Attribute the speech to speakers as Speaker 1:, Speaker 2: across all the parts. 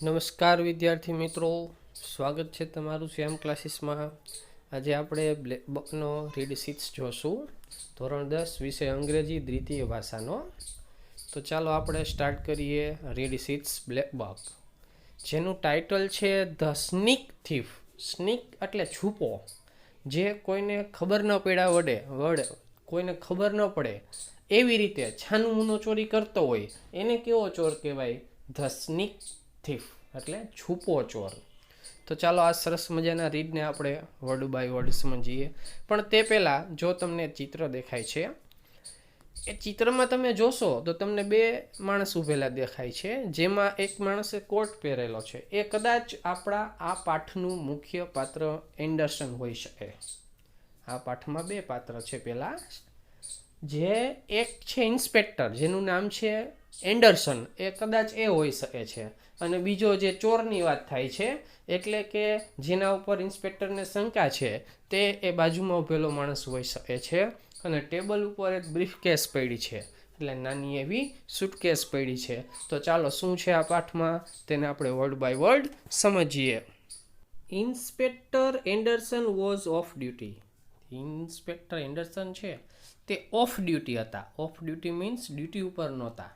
Speaker 1: નમસ્કાર વિદ્યાર્થી મિત્રો, સ્વાગત છે તમારું શ્યામ ક્લાસીસમાં. આજે આપણે બ્લેક બુકનો રીડ 6 જોશું, ધોરણ 10 વિષય અંગ્રેજી દ્વિતીય ભાષાનો. તો ચાલો આપણે સ્ટાર્ટ કરીએ રીડ 6 બ્લેક બુક, જેનું ટાઇટલ છે ધ સ્નીક થીફ. સ્નીક એટલે છુપો, જે કોઈને ખબર ન પડ્યા વડે કોઈને ખબર ન પડે એવી રીતે છાનું મૂનો ચોરી કરતો હોય એને કેવો ચોર કહેવાય? ધ સ્નીક થીફ એટલે છુપો ચોર. તો ચાલો આ સરસ મજાના રીડને આપણે વર્ડ બાય વર્ડ સમજીએ. પણ તે પહેલાં જો તમને ચિત્ર દેખાય છે, એ ચિત્રમાં તમે જોશો તો તમને બે માણસ ઊભેલા દેખાય છે, જેમાં એક માણસે કોટ પહેરેલો છે. એ કદાચ આપણા આ પાઠનું મુખ્ય પાત્ર એન્ડરસન હોઈ શકે. આ પાઠમાં બે પાત્ર છે. પહેલાં જે એક છે ઇન્સ્પેક્ટર, જેનું નામ છે એન્ડરસન, એ કદાચ એ હોઈ શકે છે. અને બીજો જે ચોરની વાત થાય છે, એટલે કે જેના ઉપર ઇન્સ્પેક્ટરને શંકા છે, તે એ બાજુમાં ઊભેલો માણસ હોઈ શકે છે. અને ટેબલ ઉપર એક બ્રીફ કેસ પડી છે, એટલે નાની એવી સૂટકેસ પડી છે. તો ચાલો શું છે આ પાઠમાં તેને આપણે વર્ડ બાય વર્ડ સમજીએ. Inspector Anderson was of duty. Inspector Anderson છે તે ઓફ ડ્યુટી હતા. ઓફ ડ્યુટી મીન્સ ડ્યુટી ઉપર નહોતા.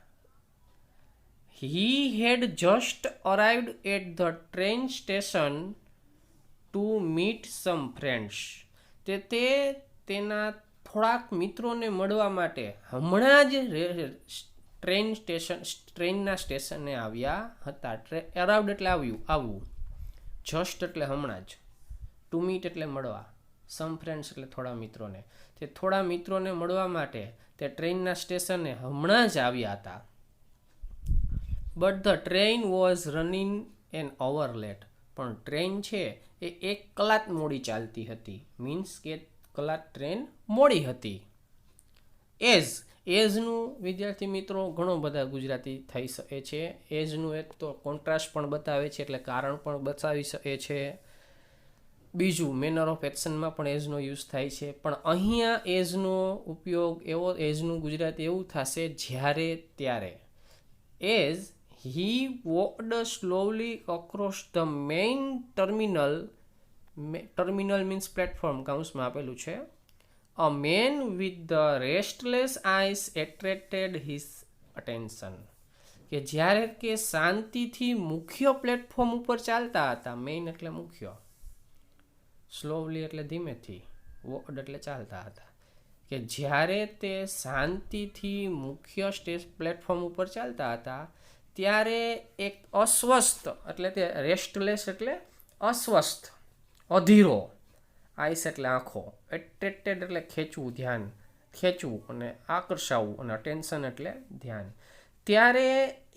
Speaker 1: He had just arrived at the train station to meet some friends. તેના થોડાક મિત્રોને મળવા માટે હમણાં જ ટ્રેનના સ્ટેશને આવ્યા હતા. અરાઇવ્ડ એટલે આવવું, જસ્ટ એટલે હમણાં જ, ટુ મીટ એટલે મળવા, સમ ફ્રેન્ડ્સ એટલે થોડા મિત્રોને. તે થોડા મિત્રોને મળવા માટે તે ટ્રેનના સ્ટેશને હમણાં જ આવ્યા હતા. But the train was running an hour late. પણ ટ્રેન છે એ 1 કલાક મોડી ચાલતી હતી. મીન્સ કે કલાક ટ્રેન મોડી હતી. એઝનું વિદ્યાર્થી મિત્રો ઘણો બધા ગુજરાતી થઈ શકે છે. એઝનું એક તો કોન્ટ્રાસ્ટ પણ બતાવે છે, એટલે કારણ પણ બતાવી શકે છે. બીજું મેનર ઓફ એક્શનમાં પણ એઝનો યુઝ થાય છે. પણ અહીંયા એઝનો ઉપયોગ એઝનું ગુજરાતી એવું થશે જ્યારે ત્યારે. As he walked slowly across the main terminal means platform, કૌંસમાં આપેલું છે. A man with the restless eyes attracted his attention. કે જ્યારે કે શાંતિથી મુખ્ય પ્લેટફોર્મ ઉપર ચાલતા હતા. મેઇન એટલે મુખ્ય, સ્લોવલી એટલે ધીમેથી, વોકડ એટલે ચાલતા હતા. કે જ્યારે તે શાંતિથી મુખ્ય પ્લેટફોર્મ ઉપર ચાલતા હતા, ત્યારે એક અસ્વસ્થ એટલે તે રેસ્ટલેસ એટલે અસ્વસ્થ, અધીરો, આઈસ એટલે આંખો, એટ્રેક્ટેડ એટલે ખેંચવું, ધ્યાન ખેંચવું અને આકર્ષાવવું, અને અટેન્શન એટલે ધ્યાન. ત્યારે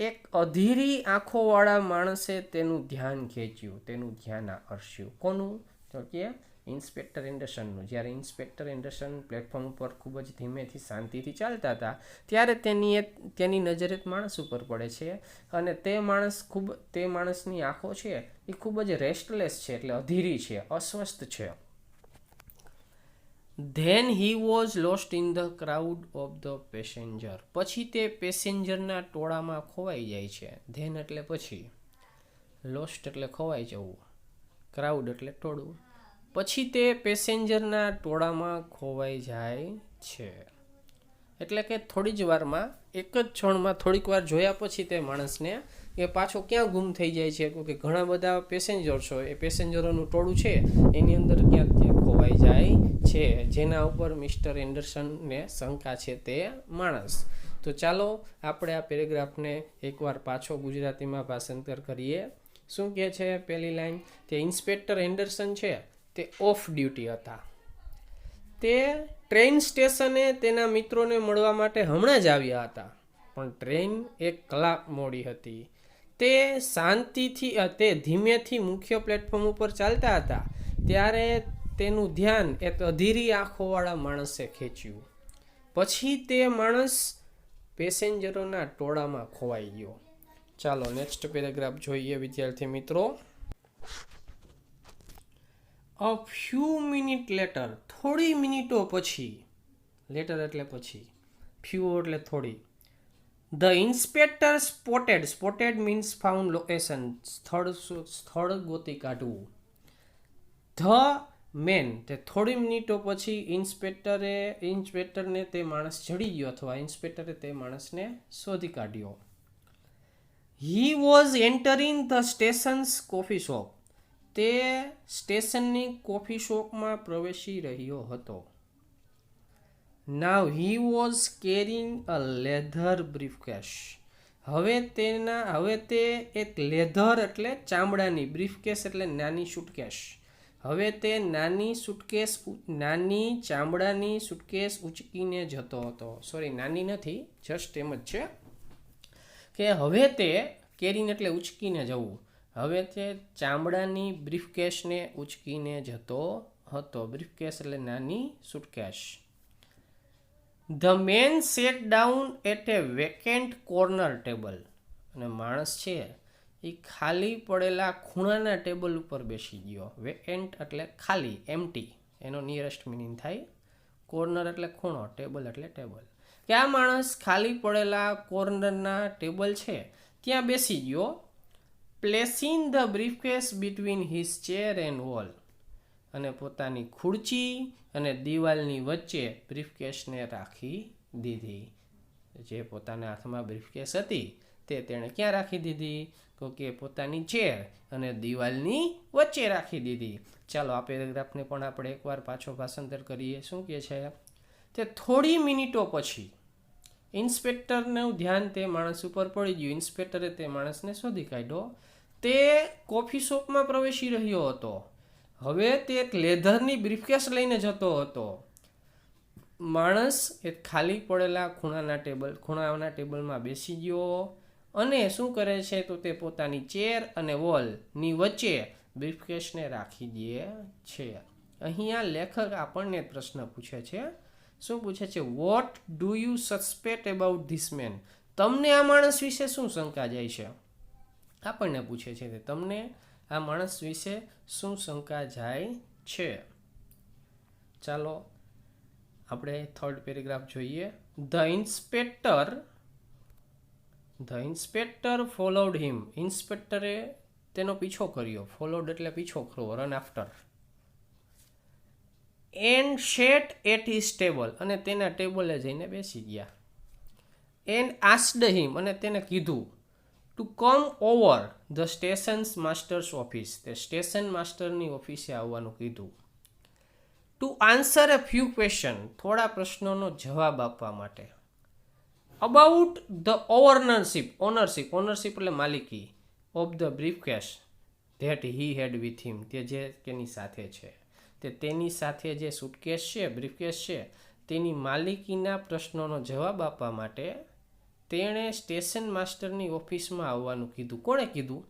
Speaker 1: એક અધીરી આંખોવાળા માણસે તેનું ધ્યાન ખેંચ્યું, તેનું ધ્યાન આકર્ષ્યું. કોનું? તો કે ઇન્સ્પેક્ટર એન્ડરસનનું. જ્યારે ઇન્સ્પેક્ટર એન્ડરસન પ્લેટફોર્મ ઉપર ખૂબ જ ધીમેથી શાંતિથી ચાલતા હતા, ત્યારે તેની નજર એક માણસ ઉપર પડે છે. અને તે માણસની આંખો છે એ ખૂબ જ રેસ્ટલેસ છે, એટલે અધીરી છે, અસ્વસ્થ છે. Then he was lost in the crowd of the passenger. પછી તે પેસેન્જરના ટોળામાં ખોવાઈ જાય છે. ધેન એટલે પછી, લોસ્ટ એટલે ખોવાઈ જવું, ક્રાઉડ એટલે ટોળું. પછી તે પેસેન્જરના ટોળામાં ખોવાઈ જાય છે. એટલે કે થોડી જ વારમાં, એક જ ક્ષણમાં, થોડીક વાર જોયા પછી તે માણસને એ પાછો ક્યાં ગુમ થઈ જાય છે, કે ઘણા બધા પેસેન્જર્સ હોય, એ પેસેન્જરોનું ટોળું છે એની અંદર ક્યાંક ખોવાઈ જાય છે, જેના ઉપર મિસ્ટર એન્ડરસનને શંકા છે તે માણસ. તો ચાલો આપણે આ પેરેગ્રાફને એકવાર પાછો ગુજરાતીમાં ભાષાંતર કરીએ. શું કહે છે પહેલી લાઈન? તે ઇન્સ્પેક્ટર એન્ડરસન છે તે ઓફ ડ્યુટી હતા. તે ટ્રેન સ્ટેશને તેના મિત્રોને મળવા માટે હમણાં જ આવ્યા હતા, પણ ટ્રેન 1 કલાક મોડી હતી. તે ધીમેથી મુખ્ય પ્લેટફોર્મ ઉપર ચાલતા હતા, ત્યારે તેનું ધ્યાન એક અધીરી આંખોવાળા માણસે ખેંચ્યું. પછી તે માણસ પેસેન્જરોના ટોળામાં ખોવાઈ ગયો. ચાલો નેક્સ્ટ પેરેગ્રાફ જોઈએ વિદ્યાર્થી મિત્રો. A few minutes later. થોડી મિનિટો પછી, લેટર એટલે પછી, few એટલે થોડી, the inspector spotted means found location, સ્થળ ગોતી કાઢવું. ધ મેન, તે થોડી મિનિટો પછી ઇન્સ્પેક્ટરને તે માણસ જડી ગયો અથવા ઇન્સ્પેક્ટરે તે માણસને શોધી કાઢ્યો. He was entering the station's coffee shop, તે સ્ટેશનની કોફી શોપમાં પ્રવેશી રહ્યો હતો. Now he was carrying a leather briefcase, હવે તે એક લેધર એટલે ચામડાની, બ્રીફકેસ એટલે નાની સુટકેસ, હવે તે નાની ચામડાની સુટકેસ ઉચકીને જતો હતો. સોરી, નાની નથી, જસ્ટ એમ જ છે કે હવે તે કેરીન એટલે ઉચકીને જવું, હવે તે ચામડાની બ્રીફકેસને ઉચકીને જતો હતો. બ્રીફકેસ એટલે નાની suitcase. The man sat down at a vacant corner table, અને માણસ છે એ ખાલી પડેલા ખૂણાના ટેબલ ઉપર બેસી ગયો. વેકેન્ટ એટલે ખાલી, એમ્ટી, એનો નિયરેસ્ટ મિનિંગ થાય. કોર્નર એટલે ખૂણો, ટેબલ એટલે ટેબલ. કે આ માણસ ખાલી પડેલા કોર્નરના ટેબલ છે ત્યાં બેસી ગયો. Placing the briefcase between his chair and wall, અને પોતાની ખુરચી અને દિવાલની વચ્ચે બ્રીફકેસને રાખી દીધી. જે પોતાના હાથમાં બ્રીફકેસ હતી તે તેણે ક્યાં રાખી દીધી? તો કે પોતાની ચેર અને દિવાલની વચ્ચે રાખી દીધી. ચાલો આ પેરેગ્રાફને પણ આપણે એકવાર પાછો ભાષાંતર કરીએ. શું કહે છે? તે થોડી મિનિટો પછી ઇન્સ્પેક્ટરનું ધ્યાન તે માણસ ઉપર પડી ગયું. ઇન્સ્પેક્ટરે તે માણસને શોધી કાઢ્યો. તે કોફી શોપમાં પ્રવેશી રહ્યો હતો. હવે તે એક લેધરની બ્રીફકેસ લઈને જતો હતો. માણસ એક ખાલી પડેલા ખૂણાના ટેબલમાં બેસી ગયો અને શું કરે છે? તો તે પોતાની ચેર અને વોલની વચ્ચે બ્રીફકેસને રાખી દે છે. અહીંયા લેખક આપણને પ્રશ્ન પૂછે છે. શું પૂછે છે? What do you suspect about this main? તમને આ માણસ વિશે શું શંકા જાય છે? આપણને પૂછે છે કે તમને આ માણસ વિશે શું શંકા જાય છે? ચાલો આપણે થર્ડ પેરેગ્રાફ જોઈએ. ધ ઇન્સ્પેક્ટર ફોલોડ હિમ, ઇન્સ્પેક્ટરે તેનો પીછો કર્યો. ફોલોડ એટલે પીછો કરવો, run after. And sat at his table, અને તેના ટેબલે જઈને બેસી ગયા. એન્ડ આસ્ક્ડ હિમ, અને તેને કીધું to come over the stations masters office, તે સ્ટેશન માસ્ટરની ઓફિસે આવવાનું કીધું. To answer a few question, થોડા પ્રશ્નોનો જવાબ આપવા માટે. અબાઉટ ધ ઓનરશિપ એટલે માલિકી, of the briefcase that he had with him, તે જે તેની સાથે છે, તેની સાથે જે સુટકેસ છે, બ્રીફકેસ છે, તેની માલિકીના પ્રશ્નોનો જવાબ આપવા માટે તેણે સ્ટેશન માસ્ટરની ઓફિસમાં આવવાનું કીધું. કોણે કીધું?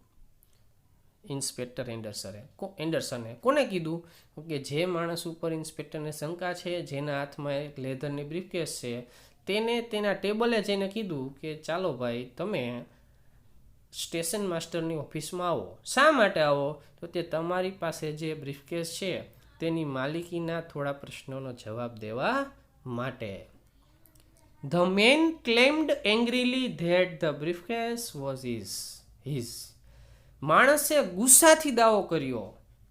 Speaker 1: ઇન્સ્પેક્ટર એન્ડરસને. કોને કીધું? કે જે માણસ ઉપર ઇન્સ્પેક્ટરને શંકા છે, જેના હાથમાં એક લેધરની બ્રીફકેસ છે, તેને તેના ટેબલે જઈને કીધું કે ચાલો ભાઈ તમે સ્ટેશન માસ્ટરની ઓફિસમાં આવો. શા માટે આવો? તો તે તમારી પાસે જે બ્રીફકેસ છે તેની માલિકીના થોડા પ્રશ્નોનો જવાબ દેવા માટે. The man claimed angrily that the briefcase was his, માણસે ગુસ્સાથી દાવો કર્યો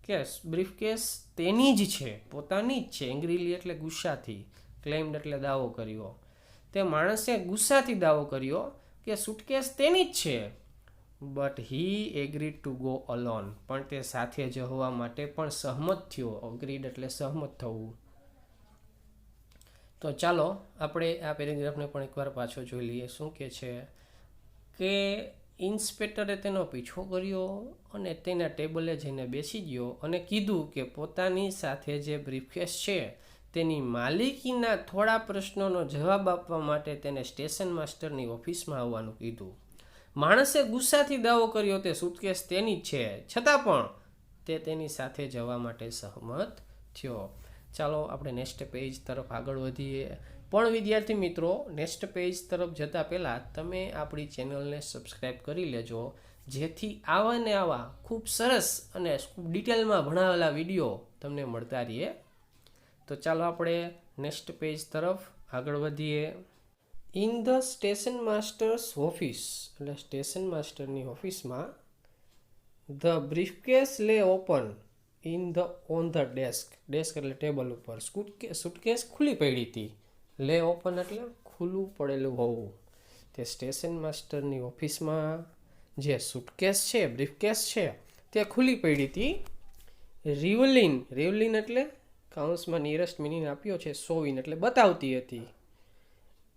Speaker 1: કે બ્રીફકેસ તેની જ છે, પોતાની જ છે. એંગ્રીલી એટલે ગુસ્સાથી, ક્લેમ્ડ એટલે દાવો કર્યો. તે માણસે ગુસ્સાથી દાવો કર્યો કે સુટકેસ તેની જ છે. But he agreed to go alone, પણ તે સાથે જવા માટે પણ સહમત થયો. અગ્રીડ એટલે સહમત થવું. તો ચાલો આપણે આ પેરેગ્રાફને પણ એકવાર પાછો જોઈ લઈએ. શું કહે છે કે ઇન્સ્પેક્ટરે તેનો પીછો કર્યો અને તેના ટેબલે જઈને બેસી ગયો અને કીધું કે પોતાની સાથે જે બ્રીફકેસ છે તેની માલિકીના થોડા પ્રશ્નોનો જવાબ આપવા માટે તેને સ્ટેશન માસ્ટરની ઓફિસમાં આવવાનું કીધું. માણસે ગુસ્સાથી દાવો કર્યો તે સુટકેસ તેની જ છે, છતાં પણ તે તેની સાથે જવા માટે સહમત થયો. ચાલો આપણે નેક્સ્ટ પેજ તરફ આગળ વધીએ. પણ વિદ્યાર્થી મિત્રો, નેક્સ્ટ પેજ તરફ જતાં પહેલાં તમે આપણી ચેનલને સબસ્ક્રાઈબ કરી લેજો, જેથી આવા ને આવા ખૂબ સરસ અને ખૂબ ડિટેલમાં ભણાવેલા વિડીયો તમને મળતા રહીએ. તો ચાલો આપણે નેક્સ્ટ પેજ તરફ આગળ વધીએ. In the station masters office, એટલે સ્ટેશન માસ્ટરની ઓફિસમાં ધ બ્રીફકેસ લે open in the on the desk, desk એટલે ટેબલ ઉપર, સુટકેસ ખુલ્લી પડી હતી. લે ઓપન એટલે ખુલ્લું પડેલું હોવું. તે સ્ટેશન માસ્ટરની ઓફિસમાં જે સુટકેસ છે, બ્રીફકેસ છે, તે ખુલ્લી પડી હતી. રિવલિન, રિવલિન એટલે કાઉન્સમાં નિયરેસ્ટ મિનિંગ આપ્યો છે, શોવિન એટલે બતાવતી હતી.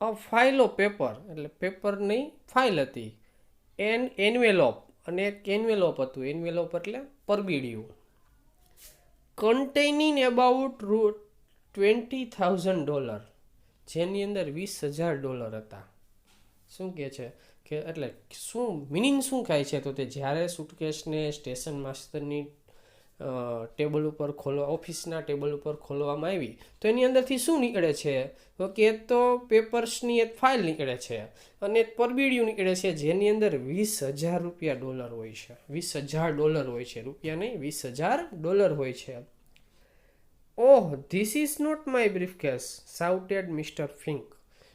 Speaker 1: અ ફાઇલ ઓફ પેપર એટલે પેપરની ફાઇલ હતી. એન એન્વેલોપ, અને એક એન્વેલોપ હતું. એન્વેલોપ એટલે પરબીડિયું. કન્ટેનિંગ અબાઉટ $20,000, જેની અંદર $20,000 હતા. શું કહે છે કે એટલે શું મિનિંગ શું થાય છે? તો તે જ્યારે સુટકેસને સ્ટેશન માસ્ટરની ટેબલ ઉપર ઓફિસના ટેબલ ઉપર ખોલવામાં આવી તો એની અંદરથી શું નીકળે છે? તો કે તો પેપર્સની એક ફાઇલ નીકળે છે અને એક પરબીડિયું નીકળે છે જેની અંદર $20,000 હોય છે. $20,000 હોય છે, રૂપિયા નહીં, $20,000 હોય છે. Oh, this is not my briefcase, shouted mister Fink.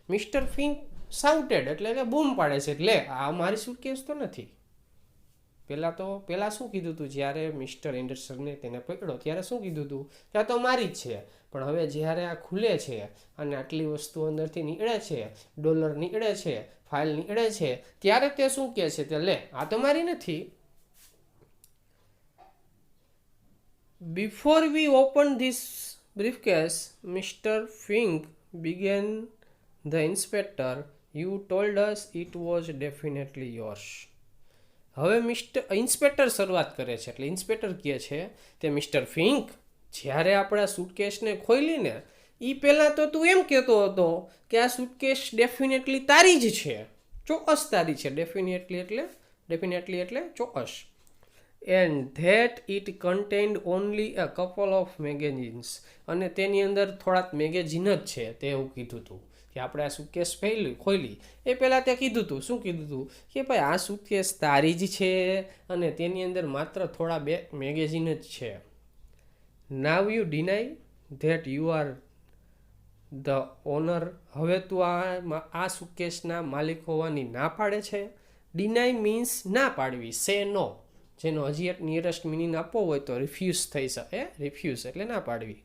Speaker 1: Mister Fink shouted એટલે કે બૂમ પાડે છે, એટલે આ મારી સુટકેસ તો નથી. પહેલાં શું કીધું હતું? જ્યારે મિસ્ટર એન્ડરસનને તેને પકડ્યો ત્યારે શું કીધું હતું? કે આ તો મારી જ છે. પણ હવે જ્યારે આ ખુલે છે અને આટલી વસ્તુ અંદરથી નીકળે છે, ડોલર નીકળે છે, ફાઇલ નીકળે છે, ત્યારે તે શું કહે છે? તે લે, આ તો મારી નથી. Before we open this briefcase, mister Fink began the inspector, you told us it was definitely yours. હવે ઇન્સ્પેક્ટર શરૂઆત કરે છે, એટલે ઇન્સ્પેક્ટર કહે છે તે મિસ્ટર ફિંક, જ્યારે આપણે આ સુટકેસને ખોલીને એ પહેલાં તો તું એમ કહેતો હતો કે આ સુટકેસ ડેફિનેટલી તારી જ છે, ચોક્કસ તારી છે. ડેફિનેટલી એટલે ચોક્કસ. And that it contained only a couple of magazines, અને તેની અંદર થોડાક મેગેઝિન જ છે, તે એવું કીધું હતું કે આપણે આ સુટકેસ ખોલી એ પહેલાં તે કીધું હતું. શું કીધું હતું? કે ભાઈ આ સુટકેસ તારી જ છે અને તેની અંદર માત્ર થોડા 2 મેગેઝિન જ છે. Now you deny that you are the owner. હવે તું આ સુટકેસના માલિક હોવાની ના પાડે છે. ડિનાય મીન્સ ના પાડવી, સે નો. જેનો હજી એક નિયરેસ્ટ મિનિંગ આપવો હોય તો રિફ્યુઝ થઈ શકે. રિફ્યુઝ એટલે ના પાડવી.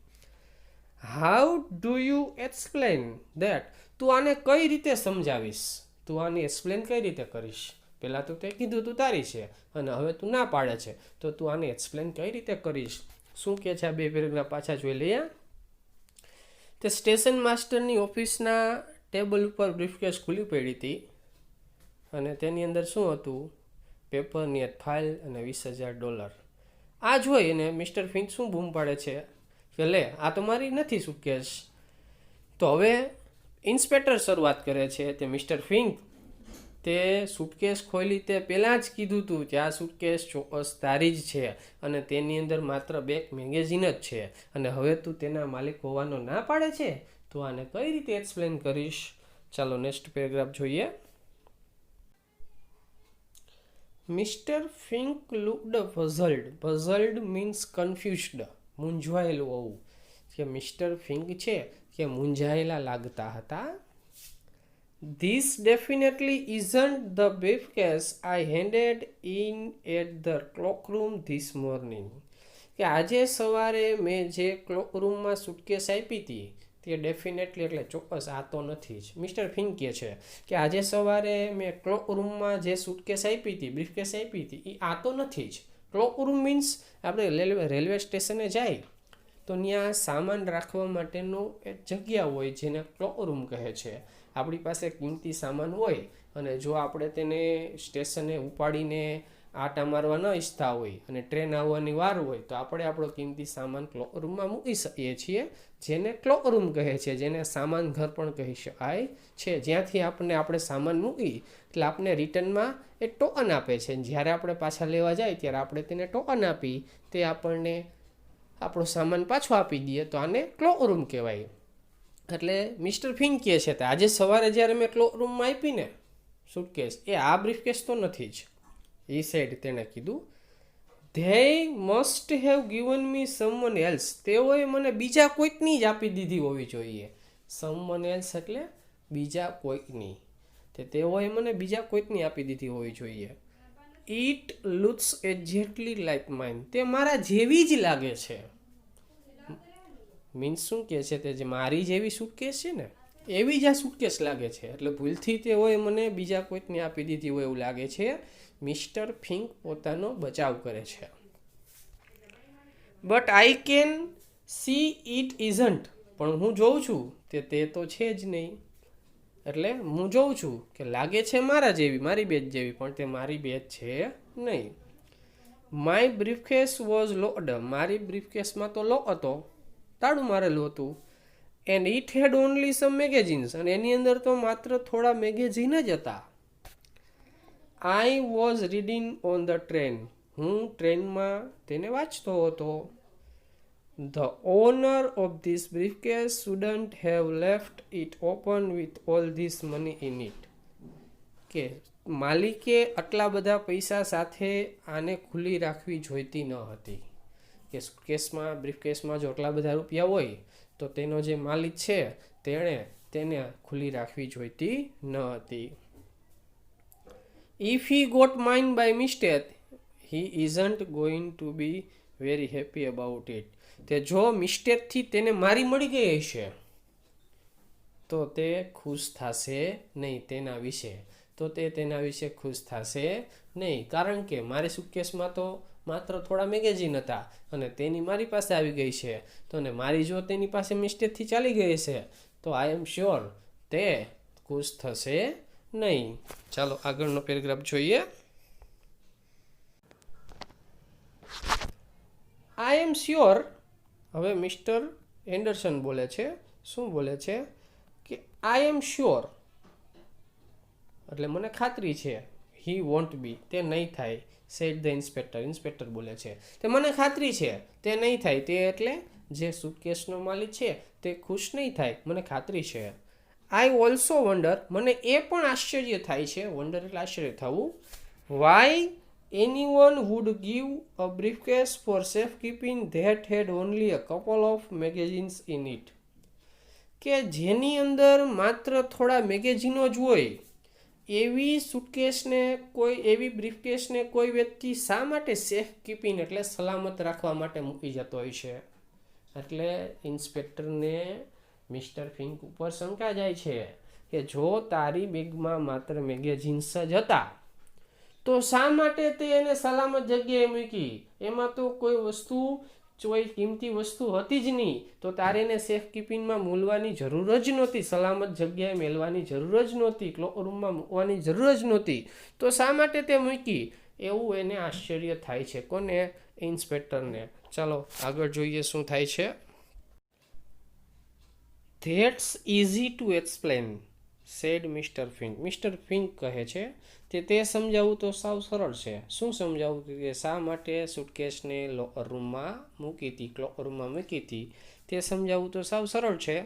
Speaker 1: How do you explain that? તું આને કઈ રીતે સમજાવીશ? તું આને એક્સપ્લેન કઈ રીતે કરીશ? પહેલાં તો તે કીધું તું તારી છે અને હવે તું ના પાડે છે, તો તું આને એક્સપ્લેન કઈ રીતે કરીશ? શું કહે છે? આ 2 પેરેગ્રાફ પાછા જોઈ લઈએ. તે સ્ટેશન માસ્ટરની ઓફિસના ટેબલ ઉપર બ્રીફકેસ ખુલ્લી પડી હતી અને તેની અંદર શું હતું? પેપરની એક ફાઇલ અને $20,000. આ જોઈને મિસ્ટર ફિંક શું બૂમ પાડે છે કે લે, આ તો મારી નથી સુટકેસ. તો હવે ઇન્સ્પેક્ટર શરૂઆત કરે છે તે મિસ્ટર ફિંક, તે સુટકેસ ખોલી તે પહેલાં જ કીધું હતું કે આ સુટકેસ ચોક્કસ તારી જ છે અને તેની અંદર માત્ર 2 મેગેઝિન જ છે, અને હવે તું તેના માલિક હોવાનો ના પાડે છે, તો આને કઈ રીતે એક્સપ્લેન કરીશ? ચાલો નેક્સ્ટ પેરેગ્રાફ જોઈએ. Mister Fink looked puzzled. Puzzled means confused, મૂંઝવાયેલું હોવું. કે મિસ્ટર ફિંક છે કે મૂંઝાયેલા લાગતા હતા. This definitely isn't the briefcase I handed in at the cloakroom this morning. કે આજે સવારે મેં જે ક્લોકરૂમમાં સુટકેસ આપી હતી તે ડેફિનેટલી એટલે ચોક્કસ આ તો નથી જ. મિસ્ટર ફિંક કહે છે કે આજે સવારે મેં ક્લોકરૂમમાં જે સુટકેસ આપી હતી, બ્રીફકેસ આપી હતી, એ આ તો નથી જ. ક્લોકરૂમ મીન્સ આપણે રેલવે સ્ટેશને જાય તો ત્યાં સામાન રાખવા માટેનો એક જગ્યા હોય જેને ક્લોકરૂમ કહે છે. આપણી પાસે કિંમતી સામાન હોય અને જો આપણે તેને સ્ટેશને ઉપાડીને આટા મારવા ન ઈચ્છતા હોય અને ટ્રેન આવવાની વાર હોય તો આપણે આપણો કિંમતી સામાન ક્લોકરૂમમાં મૂકી શકીએ છીએ, જેને ક્લોકરૂમ કહે છે, જેને સામાન ઘર પણ કહી શકાય છે. જ્યાંથી આપણે સામાન મૂકી એટલે આપણે રિટર્નમાં એ ટોકન આપે છે. જ્યારે આપણે પાછા લેવા જાય ત્યારે આપણે તેને ટોકન આપી તે આપણને આપણો સામાન પાછો આપી દઈએ તો આને ક્લોકરૂમ કહેવાય. એટલે મિસ્ટર ફિંક કહે છે કે આજે સવારે જ્યારે મેં ક્લોકરૂમમાં આપીને સુટકેસ, એ આ બ્રીફકેસ તો નથી જ. એ સાઈડ તેણે કીધું. They must have given me someone else. તેઓએ મને બીજા કોઈકની જ આપી દીધી હોવી જોઈએ. સમવન એલ્સ એટલે બીજા કોઈકની. તેઓએ મને બીજા કોઈકની આપી દીધી હોવી જોઈએ. It looks exactly like mine. તે મારા જેવી જ લાગે છે. મીન્સ શું કહે છે? તે જે મારી જેવી સૂટકેસ છે ને એવી જ આ સૂટકેસ લાગે છે. એટલે ભૂલથી તેઓએ મને બીજા કોઈકને આપી દીધી હોય એવું લાગે છે. મિસ્ટર ફિંક પોતાનો બચાવ કરે છે. But I can see it isn't. પણ હું જોઉં છું તે તો છે જ નહીં. એટલે હું જોઉં છું કે લાગે છે મારા જેવી, મારી બેચ જેવી, પણ તે મારી બેચ છે નહીં. My briefcase was locked. મારી બ્રીફકેસમાં તો લોક હતો, તાળું મારેલું હતું. And it had only some magazines. અને એની અંદર તો માત્ર થોડા મેગેઝિન જ હતા. I was reading on the train. હું ટ્રેનમાં તેને વાંચતો હતો. The owner of this briefcase shouldn't have left it open with all this money in it. કે માલિકે આટલા બધા પૈસા સાથે આને ખુલ્લી રાખવી જોઈતી ન હતી. કે કેસમાં બ્રીફકેસમાં જો આટલા બધા રૂપિયા હોય તો તેનો જે માલિક છે તેને ખુલ્લી રાખવી જોઈતી ન હતી. If he got mine by mistake, he isn't going to be very happy about it. તે જો મિસ્ટેકથી તેને મારી મળી ગઈ હશે તો તે ખુશ થશે નહીં તેના વિશે. તેના વિશે ખુશ થશે નહીં. કારણ કે મારી સુટકેસમાં તો માત્ર થોડા મેગેઝિન હતા અને તેની મારી પાસે આવી ગઈ છે. તો ને મારી જો તેની પાસે મિસ્ટેકથી ચાલી ગઈ છે તો આઈ એમ શ્યોર તે ખુશ થશે નહીં. ચાલો આગળનો પેરેગ્રાફ જોઈએ. આઈ એમ શ્યોર. હવે મિસ્ટર એન્ડરસન બોલે છે. શું બોલે છે? કે આઈ એમ શ્યોર એટલે મને ખાતરી છે. હી વોન્ટ બી. તે નહીં થાય. Sad the inspector. ઇન્સ્પેક્ટર બોલે છે તે મને ખાતરી છે તે નહીં થાય. તે એટલે જે સુટકેસનો માલિક છે તે ખુશ નહીં થાય, મને ખાતરી છે. I also wonder. મને એ પણ આશ્ચર્ય થાય છે. વન્ડર એટલે આશ્ચર્ય થવું. Why anyone would give a briefcase for safekeeping that had only a couple of magazines in it. કે જેની અંદર માત્ર થોડા મેગેઝિનો જ હોય એવી સુટકેસને એવી બ્રીફકેસને કોઈ વ્યક્તિ શા માટે સેફ કીપિંગ એટલે સલામત રાખવા માટે મૂકી જતો હોય છે. એટલે ઇન્સ્પેક્ટરને મિસ્ટર ફિંક ઉપર શંકા જાય છે કે જો તારી બેગમાં માત્ર મેગેઝિન્સ જ હતા તો શા માટે તે એને સલામત જગ્યાએ મૂકી? એમાં તો કોઈ કિંમતી વસ્તુ હતી જ નહીં. તો તારે એને સેફ કીપિંગમાં મૂલવાની જરૂર જ નહોતી. સલામત જગ્યાએ મેળવાની જરૂર જ નહોતી. ક્લોક રૂમમાં મૂકવાની જરૂર જ નહોતી. તો શા માટે તે મૂકી? એવું એને આશ્ચર્ય થાય છે. કોને? ઇન્સ્પેક્ટરને. ચાલો આગળ જોઈએ શું થાય છે. That's easy to explain said mister Fink. Mister Fink કહે છે તે સમજાવવું તો સાવ સરળ છે. શું સમજાવવું? કે શા માટે સુટકેસને લોકર રૂમમાં મૂકી હતી, ક્લોક રૂમમાં મૂકી હતી તે સમજાવવું તો સાવ સરળ છે.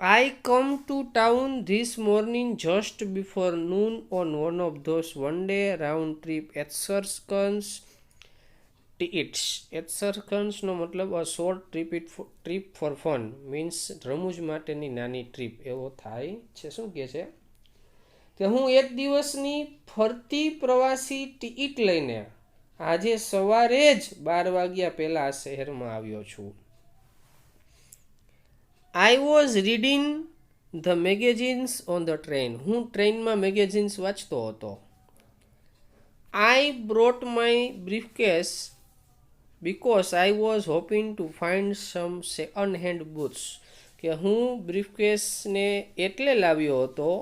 Speaker 1: I come to town this morning just before noon on one of those one day round trip excursions tickets. એક્સકર્શન્સનો મતલબ a short trip for fun. Means રમૂજ માટેની નાની ટ્રીપ એવો થાય છે. શું કહે છે કે હું એક દિવસની ફરતી પ્રવાસી ટિકિટ લઈને આજે સવારે જ 12 વાગ્યા પહેલા શહેરમાં આવ્યો છું. I was reading the magazines on the train. હું ટ્રેનમાં મેગેઝિન્સ વાંચતો હતો. I brought my briefcase because I was hoping to find some second hand books. કે હું બ્રીફકેસને એટલે લાવ્યો હતો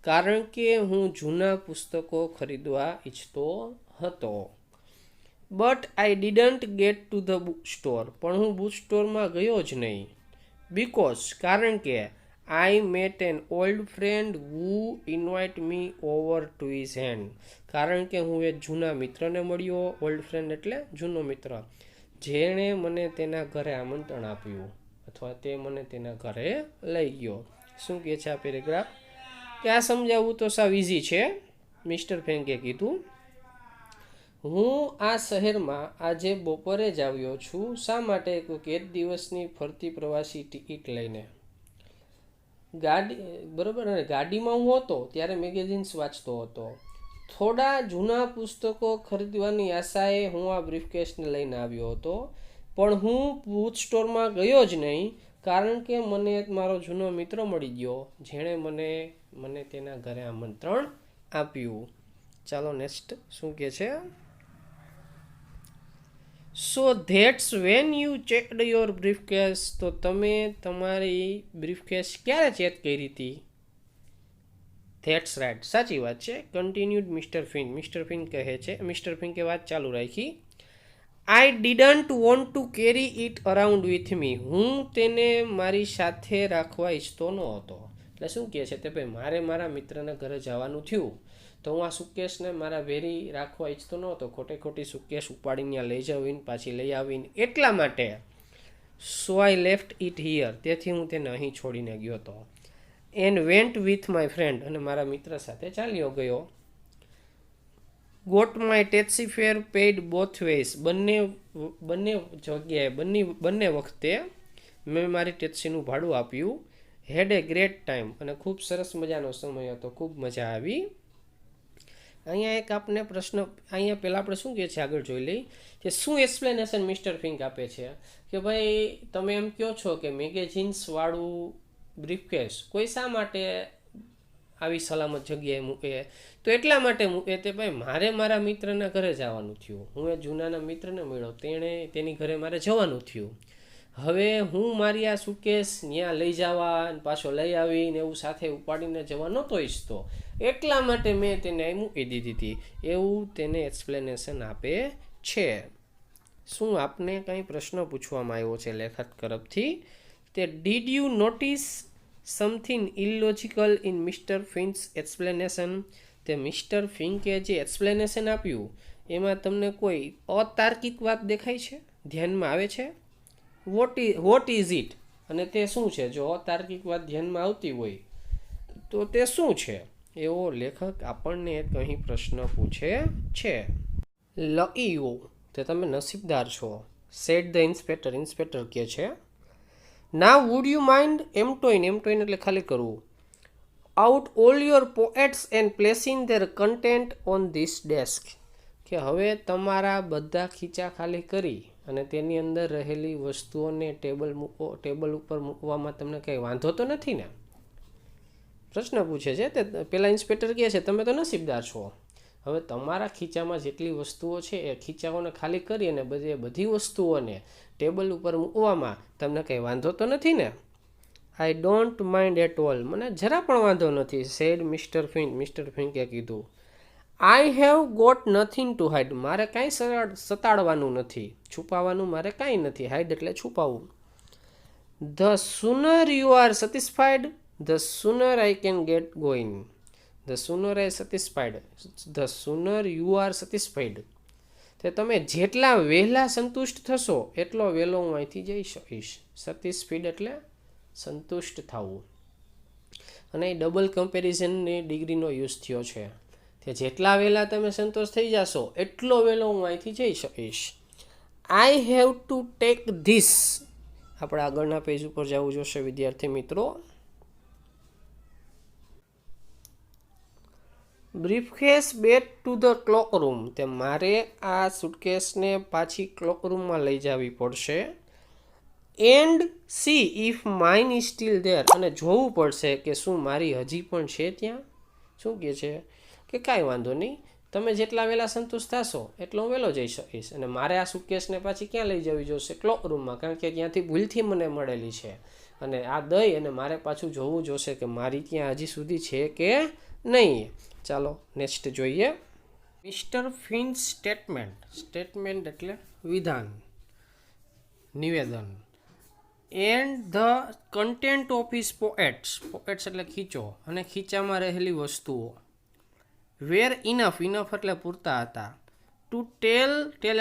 Speaker 1: કારણ કે હું જૂના પુસ્તકો ખરીદવા ઈચ્છતો હતો. But I didn't get to the book store. પણ હું બુક સ્ટોરમાં ગયો જ નહીં. બીકોઝ કારણ કે I met an old friend who invite me over to his hand. કારણ કે હું એક જૂના મિત્રને મળ્યો. ઓલ્ડ ફ્રેન્ડ એટલે જૂનો મિત્ર, જેણે મને તેના ઘરે આમંત્રણ આપ્યું અથવા તે મને તેના ઘરે લઈ ગયો. શું કહે છે આ પેરેગ્રાફ? કે આ સમજાવવું તો સાવ ઇઝી છે. મિસ્ટર ફેંકે કીધું હું આ શહેરમાં આજે બપોરે જ આવ્યો છું. શા માટે? કે એક દિવસની ફરતી પ્રવાસી ટિકિટ લઈને. ગાડી બરાબર, અને ગાડીમાં હું હતો ત્યારે મેગેઝિન્સ વાંચતો હતો. થોડા જૂના પુસ્તકો ખરીદવાની આશાએ હું આ બ્રીફકેસને લઈને આવ્યો હતો, પણ હું બુક સ્ટોરમાં ગયો જ નહીં, કારણ કે મને મારો જૂનો મિત્ર મળી ગયો જેણે મને તેના ઘરે આમંત્રણ આપ્યું. ચાલો નેક્સ્ટ શું કહે છે. સો that's when you checked your briefcase. તો તમે તમારી બ્રીફકેસ ક્યારે ચેક કરી હતી? ધેટ્સ રાઇટ, સાચી વાત છે. કન્ટિન્યુડ મિસ્ટર ફિન કહે છે, મિસ્ટર ફિન્કે વાત ચાલુ રાખી. I didn't want to carry it around with me. હું તેને મારી સાથે રાખવા ઈચ્છતો ન હતો. એટલે શું કહે છે તે ભાઈ, મારે મારા મિત્રના ઘરે જવાનું થયું તો હું આ સુકેસને મારા વેરી રાખવા ઈચ્છતો ન હતો. ખોટી સુકેસ ઉપાડીને લઈ જવીને પાછી લઈ આવીને, એટલા માટે. So I left it here. તેથી હું તેને અહીં છોડીને ગયો હતો. And went with my friend. અને મારા મિત્ર સાથે ચાલ્યો ગયો. Got my taxi fare paid both ways. બંને જગ્યાએ બંને વખતે મેં મારી ટેક્સીનું ભાડું આપ્યું. Had a great time. અને ખૂબ સરસ મજાનો સમય હતો, ખૂબ મજા આવી. અહીંયા એક આપને પ્રશ્ન, અહીંયા પહેલાં આપણે શું કહે છે આગળ જોઈ લઈ કે શું એક્સપ્લેનેશન મિસ્ટર ફિંક આપે છે કે ભાઈ તમે એમ કહો છો કે મેગેઝિન્સવાળું બ્રીફકેસ કોઈ શા માટે આવી સલામત જગ્યાએ મૂકે? તો એટલા માટે મૂકે તે ભાઈ મારે મારા મિત્રના ઘરે જવાનું થયું, હું એ જૂનાના મિત્રને મળ્યો, તેની ઘરે મારે જવાનું થયું. હવે હું મારી આ સુકેસ ત્યાં લઈ જવા પાછો લઈ આવીને એવું સાથે ઉપાડીને જવા નહોતો ઈચ્છતો, એટલા માટે મેં તેને મૂકી દીધી હતી. એવું તેને એક્સપ્લેનેશન આપે છે. શું આપને કંઈ પ્રશ્ન પૂછવામાં આવ્યો છે લેખક તરફથી? તે did you notice something illogical in mister Fink's explanation. તે મિસ્ટર ફિન્કે જે એક્સપ્લેનેશન આપ્યું એમાં તમને કોઈ અતાર્કિક વાત દેખાય છે, ધ્યાનમાં આવે છે? What is it? અને તે શું છે? જો અતાર્કિક વાત ધ્યાનમાં આવતી હોય તો તે શું છે? એવો લેખક આપણને એક અહીં પ્રશ્ન પૂછે છે. Lucky you. તે તમે નસીબદાર છો. Sad the inspector. ઇન્સ્પેક્ટર કહે છે. નાવ વુડ યુ માઇન્ડ એમ્ટોઇન. એમ્ટોઇન એટલે ખાલી કરવું. Out all your poets and placing there content on this desk. કે હવે તમારા બધા ખીચા ખાલી કરી અને તેની અંદર રહેલી વસ્તુઓને ટેબલ ઉપર મૂકવામાં તમને કંઈ વાંધો તો નથી ને? પ્રશ્ન પૂછે છે. તે પેલા ઇન્સ્પેક્ટર કહે છે તમે તો નસીબદાર છો. હવે તમારા ખીચામાં જેટલી વસ્તુઓ છે એ ખીચાઓને ખાલી કરી અને બધી વસ્તુઓને ટેબલ ઉપર મૂકવામાં તમને કંઈ વાંધો તો નથી ને? I don't mind at all. મને જરા પણ વાંધો નથી. Said mister Fink. મિસ્ટર ફિન્કે કીધું. I have got nothing to hide. મારે કાંઈ સતાડવાનું નથી, છુપાવવાનું મારે કાંઈ નથી. હાઇડ એટલે છુપાવવું. The sooner you are satisfied the sooner I can get going. The sooner I satisfied. The sooner you are satisfied. તે તમે જેટલા વહેલા સંતુષ્ટ થશો એટલો વહેલો હું અહીંથી જઈ શકીશ. સેટિસ્ફાઈડ એટલે સંતુષ્ટ થવું. અને એ ડબલ કમ્પેરિઝનની ડિગ્રીનો યુઝ થયો છે. તે જેટલા વહેલા તમે સંતોષ થઈ જશો એટલો વહેલો હું અહીંથી જઈ શકીશ. I have to take this. આપણે આગળના પેજ ઉપર જવું જોશે વિદ્યાર્થી મિત્રો. Briefcase back to the clock room. તે મારે આ સુટકેસને પાછી ક્લોક રૂમમાં લઈ જવી પડશે. And C if mine is still there. અને જોવું પડશે કે શું મારી હજી પણ છે ત્યાં. શું કહે છે કે કાંઈ વાંધો નહીં, તમે જેટલા વહેલા સંતુષ્ટ થશો એટલો હું વહેલો જઈ શકીશ. અને મારે આ સુટકેસને પાછી ક્યાં લઈ જવી જોશે? ક્લોક રૂમમાં, કારણ કે ત્યાંથી ભૂલથી મને મળેલી છે. અને આ દઈ અને મારે પાછું જોવું જોશે કે મારી ત્યાં હજી સુધી છે કે નહીં. ચાલો નેક્સ્ટ જોઈએ. Mister fins statement. સ્ટેટમેન્ટ એટલે વિધાન, નિવેદન. And the content of his poets. Poets એટલે ખીચો, અને ખીચામાં રહેલી વસ્તુઓ. વેર ઇનફ. ઇનફ એટલે પૂરતા હતા. ટુ ટેલ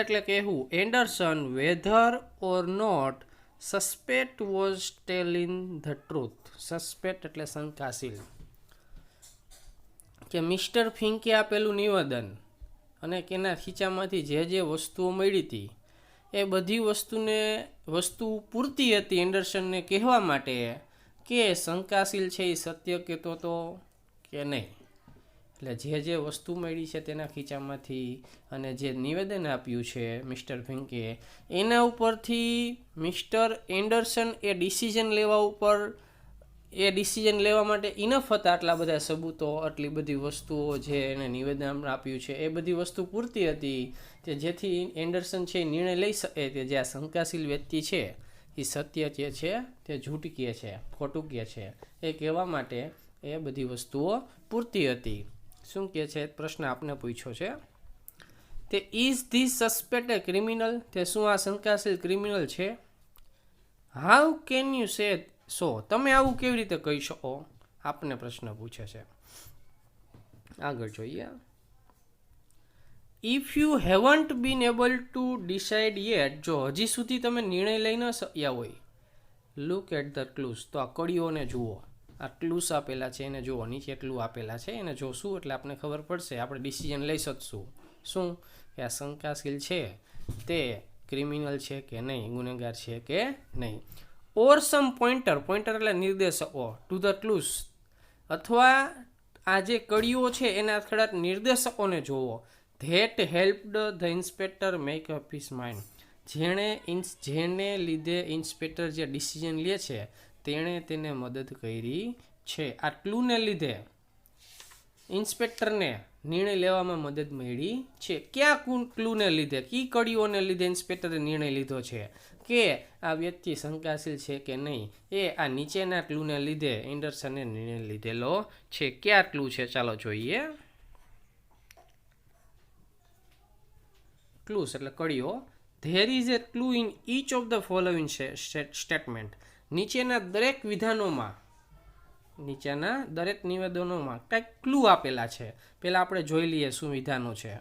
Speaker 1: એટલે કહેવું. Anderson whether or not suspect was telling the truth. Suspect એટલે શંકાશીલ. કે મિસ્ટર ફિન્કે આપેલું નિવેદન અને કેના ખીચામાંથી જે વસ્તુઓ મળી હતી એ બધી વસ્તુ પૂરતી હતી એન્ડરસનને કહેવા માટે કે શંકાશીલ છે એ સત્ય કહેતો હતો કે નહીં. એટલે જે વસ્તુ મળી છે તેના ખીચામાંથી અને જે નિવેદન આપ્યું છે મિસ્ટર ફિંકે, એના ઉપરથી મિસ્ટર એન્ડરસન એ ડિસિઝન લેવા માટે ઇનફ હતા. આટલા બધા સબૂતો, આટલી બધી વસ્તુઓ જે એને નિવેદન આપ્યું છે એ બધી વસ્તુ પૂરતી હતી કે જેથી એન્ડરસન છે એ નિર્ણય લઈ શકે કે જે આ શંકાશીલ વ્યક્તિ છે એ સત્ય જે છે તે જૂઠ કહે છે, ખોટું કહે છે, એ કહેવા માટે એ બધી વસ્તુઓ પૂરતી હતી. શું કહે છે? પ્રશ્ન આપને પૂછ્યો છે તે is this suspect A criminal, તે શું આ શંકાશીલ ક્રિમિનલ છે? હાઉ કેન યુ સે સો, તમે આવું કેવી રીતે કહી શકો? આપને પ્રશ્ન પૂછે છે. આગળ જોઈએ. If you haven't been able to decide yet, જો હજી સુધી તમે નિર્ણય લઈ ન શક્યા હોય, લુક એટ ધ ક્લૂઝ, તો આ કડીઓને જુઓ. આ ક્લૂઝ આપેલા છે એને જુઓ, નીચે ક્લૂ આપેલા છે એને જોશું એટલે આપણે ખબર પડશે, આપણે ડિસિઝન લઈ શકશું. શું કે આ શંકાશીલ છે તે ક્રિમિનલ છે કે નહીં, ગુનેગાર છે કે નહીં. ઓર સમ પોઇન્ટર એટલે નિર્દેશકો, ટુ ધ ક્લૂઝ, અથવા આ જે કડીઓ છે એના થોડાક નિર્દેશકોને જોવો. That helped the inspector make up his mind, જેને લીધે ઇન્સ્પેક્ટર જે ડિસિઝન લે છે તેણે તેને મદદ કરી છે. આ ક્લૂને લીધે ઇન્સ્પેક્ટરને નિર્ણય લેવામાં મદદ મળી છે. ક્યાં ક્લૂને લીધે, કી કડીઓને લીધે ઇન્સ્પેક્ટરે નિર્ણય લીધો છે કે આ વ્યક્તિ શંકાશીલ છે કે નહીં, એ આ નીચેના ક્લૂને લીધે એન્ડરસને નિર્ણય લીધેલો છે. ક્યાં ક્લૂ છે ચાલો જોઈએ. ક્લૂઝ એટલે કડીઓ. There is a clue in each of the following statement, નીચેના દરેક વિધાનોમાં, નીચેના દરેક નિવેદનોમાં કંઈક ક્લૂ આપેલા છે. પહેલાં આપણે જોઈ લઈએ શું વિધાનો છે.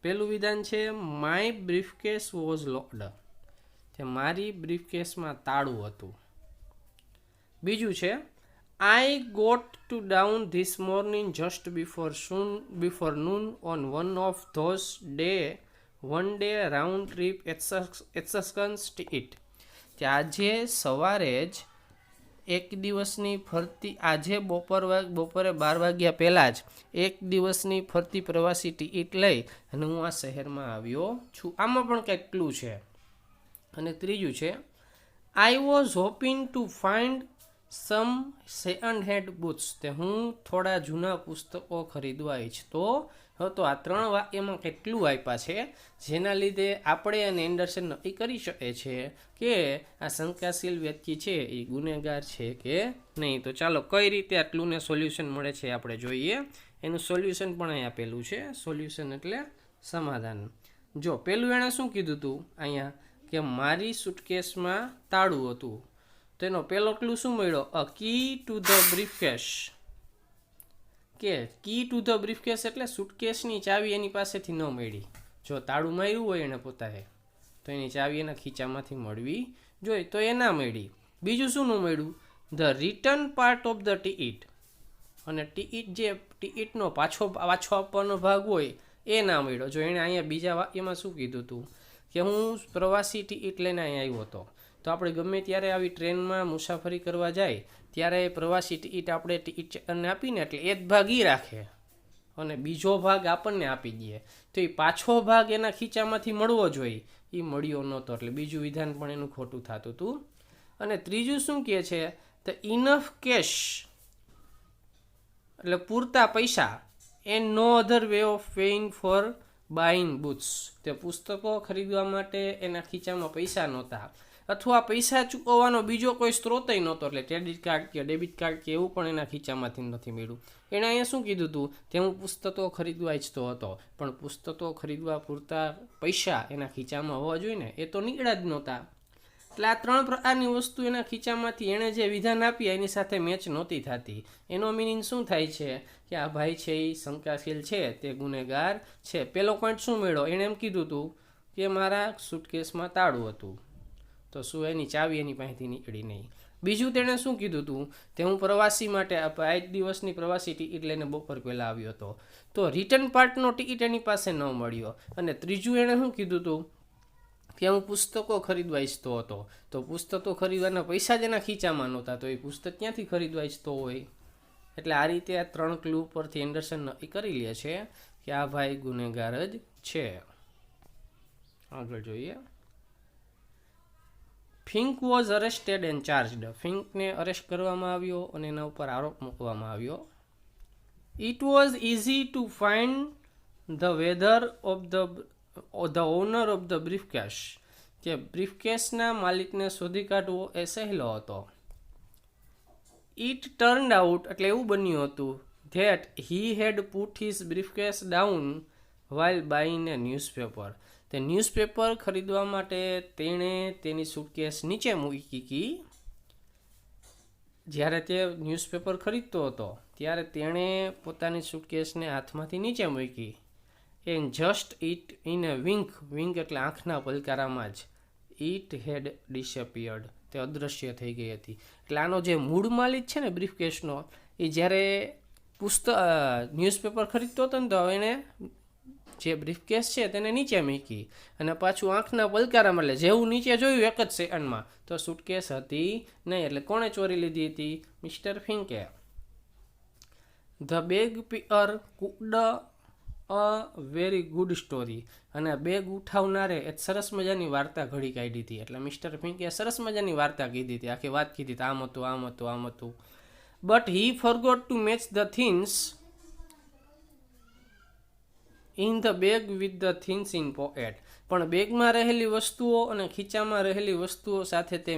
Speaker 1: પહેલું વિધાન છે માય બ્રીફકેસ વોઝ લોકડ, તે મારી બ્રીફકેસમાં તાળું હતું. બીજું છે I got to down this morning just before noon on one day round trip excursions it, કે આજે સવારે જ એક દિવસની ફરતી, આજે બપોરે 12 વાગ્યા પહેલાં જ એક દિવસની ફરતી પ્રવાસી ટિકિટ લઈ અને હું આ શહેરમાં આવ્યો છું. આમાં પણ કંઈક ક્લુ છે. અને ત્રીજું છે I was hoping to find some second hand books, તે હું થોડા જૂના પુસ્તકો ખરીદવા ઈચ્છતો હતો. આ 3 વાક્યમાં કેટલું આપ્યા છે જેના લીધે આપણે અને એન્ડરસન નક્કી કરી શકે છે કે આ શંકાશીલ વ્યક્તિ છે એ ગુનેગાર છે કે નહીં. તો ચાલો કઈ રીતે આટલુંને સોલ્યુશન મળે છે આપણે જોઈએ. એનું સોલ્યુશન પણ અહીં આપેલું છે. સોલ્યુશન એટલે સમાધાન. જો પેલું એણે શું કીધું હતું અહીંયા કે મારી સુટકેસમાં તાળું હતું, તેનો પહેલો ક્લુ શું મળ્યો? અ કી ટુ ધ બ્રીફકેસ, કે કી ટુ ધ બ્રીફકેસ એટલે સુટકેસની ચાવી એની પાસેથી ન મળી. જો તાળું માર્યું હોય એને પોતાએ તો એની ચાવી એના ખીચામાંથી મળવી જોઈએ, તો એ ના મળી. બીજું શું ન મળ્યું? The return part of the ticket, અને ટિકિટનો પાછો આપવાનો ભાગ હોય એ ના મળ્યો. જો એણે અહીંયા બીજા વાક્યમાં શું કીધું હતું કે હું પ્રવાસી ટિકિટ લઈને અહીંયા આવ્યો હતો, તો આપણે ગમે ત્યારે આવી ટ્રેનમાં મુસાફરી કરવા જાય ત્યારે પ્રવાસી ટિકિટ આપણે ટિકિટ ચેકરને આપીને એટલે એક ભાગ એ રાખે અને બીજો ભાગ આપણને આપી દે, તો એ પાછો ભાગ એના ખીચામાંથી મળવો જોઈએ, એ મળ્યો નહોતો. એટલે બીજું વિધાન પણ એનું ખોટું થતું હતું. અને ત્રીજું શું કહે છે? ધ ઇનફ કેશ એટલે પૂરતા પૈસા, and no other way of paying for buying books, તે પુસ્તકો ખરીદવા માટે એના ખીચામાં પૈસા નહોતા, અથવા પૈસા ચૂકવવાનો બીજો કોઈ સ્ત્રોત નહોતો. એટલે ક્રેડિટ કાર્ડ કે ડેબિટ કાર્ડ કે એવું પણ એના ખીચામાંથી નથી મળ્યું. એણે અહીંયા શું કીધું હતું કે હું પુસ્તકો ખરીદવા ઈચ્છતો હતો, પણ પુસ્તકો ખરીદવા પૂરતા પૈસા એના ખીચામાં હોવા જોઈએ ને, એ તો નીકળ્યા જ નહોતા. એટલે આ 3 પ્રકારની વસ્તુ એના ખીચામાંથી એણે જે વિધાન આપી એની સાથે મેચ નહોતી થતી. એનો મિનિંગ શું થાય છે કે આ ભાઈ છે એ શંકાશીલ છે, તે ગુનેગાર છે. પેલો પોઈન્ટ શું મળ્યો? એણે એમ કીધું હતું કે મારા સુટકેસમાં તાળું હતું, તો શું એની ચાવી એની પાસેથી નીકળી નહીં. બીજું તેણે શું કીધું હતું તે હું પ્રવાસી માટે 1 દિવસની પ્રવાસી ટિકિટ લઈને બપોર પહેલાં આવ્યો હતો, તો રિટર્ન પાર્ટનો ટિકિટ એની પાસે ન મળ્યો. અને ત્રીજું એણે શું કીધું હતું કે હું પુસ્તકો ખરીદવા ઈચ્છતો હતો, તો પુસ્તકો ખરીદવાના પૈસા જ એના ખીચામાં નહોતા, તો એ પુસ્તક ક્યાંથી ખરીદવા ઈચ્છતો હોય? એટલે આ રીતે આ 3 ક્લુ પરથી એન્ડરસન નક્કી કરી લે છે કે આ ભાઈ ગુનેગાર જ છે. આગળ જોઈએ. Fink was arrested and charged. ફિંકને અરેસ્ટ કરવામાં આવ્યો અને એના ઉપર આરોપ મૂકવામાં આવ્યો. It was easy to find the weather of the owner of the briefcase. કે બ્રીફકેસના માલિકને શોધી કાઢવો એ સહેલો હતો. ઇટ ટર્ન્ડ આઉટ, એટલે એવું બન્યું હતું, that he had put his briefcase down while buying a newspaper. તે ન્યૂઝપેપર ખરીદવા માટે તેણે તેની સુટકેસ નીચે મૂકી હતી. જ્યારે તે ન્યૂઝપેપર ખરીદતો હતો ત્યારે તેણે પોતાની સુટકેસને હાથમાંથી નીચે મૂકી. એન્ડ જસ્ટ ઇટ ઇન એ વિંક. વિંક એટલે આંખના પલકારામાં જ ઇટ હેડ ડિસઅપિયર્ડ. તે અદૃશ્ય થઈ ગઈ હતી. એટલે આનો જે મૂળ માલિક છે ને બ્રીફકેસનો, એ જ્યારે ન્યૂઝપેપર ખરીદતો હતો ને, તો એને જે બ્રીફકેસ છે તેને નીચે મૂકી અને પાછું આંખના પલકારામાં, એટલે જેવું નીચે જોયું એક જ સેકન્ડમાં, તો સુટકેસ હતી નહીં. એટલે કોણે ચોરી લીધી હતી? મિસ્ટર ફિંકે. ધ બેગ પિયર cooked a very good story. અને બેગ ઉઠાવનારે એક સરસ મજાની વાર્તા ઘડી કાઢી હતી. એટલે મિસ્ટર ફિંકે સરસ મજાની વાર્તા કીધી હતી, આખી વાત કીધી હતી, આમ હતું, આમ હતું, આમ હતું. But he forgot to match the things in the bag with the things in pocket. પણ બેગમાં રહેલી વસ્તુઓ અને ખીચામાં રહેલી વસ્તુઓ સાથે તે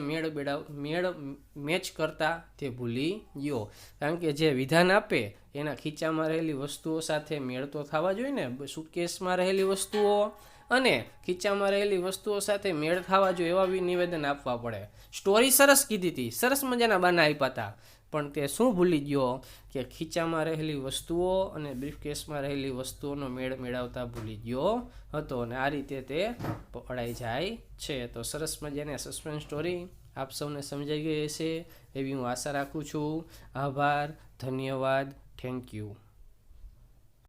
Speaker 1: મેચ કરતા તે ભૂલી ગયો. કારણ કે જે વિધાન આપે એના ખીચામાં રહેલી વસ્તુઓ સાથે મેળ તો થવા જોઈએ ને. સુટકેસમાં રહેલી વસ્તુઓ અને ખીચામાં રહેલી વસ્તુઓ સાથે મેળ થવા જોઈએ એવા નિવેદન આપવા પડે. સ્ટોરી સરસ કીધી હતી, સરસ મજાના બાના આપ્યા હતા, પણ તે શું ભૂલી ગયો કે ખીચામાં રહેલી વસ્તુઓ અને બ્રીફકેસમાં રહેલી વસ્તુઓનો મેળ મેળવતા ભૂલી ગયો હતો. અને આ રીતે તે પકડાઈ જાય છે. તો સરસ મજાની સસ્પેન્સ સ્ટોરી આપ સૌને સમજાઈ ગઈ હશે એવી હું આશા રાખું છું. આભાર, ધન્યવાદ, થેન્ક યુ.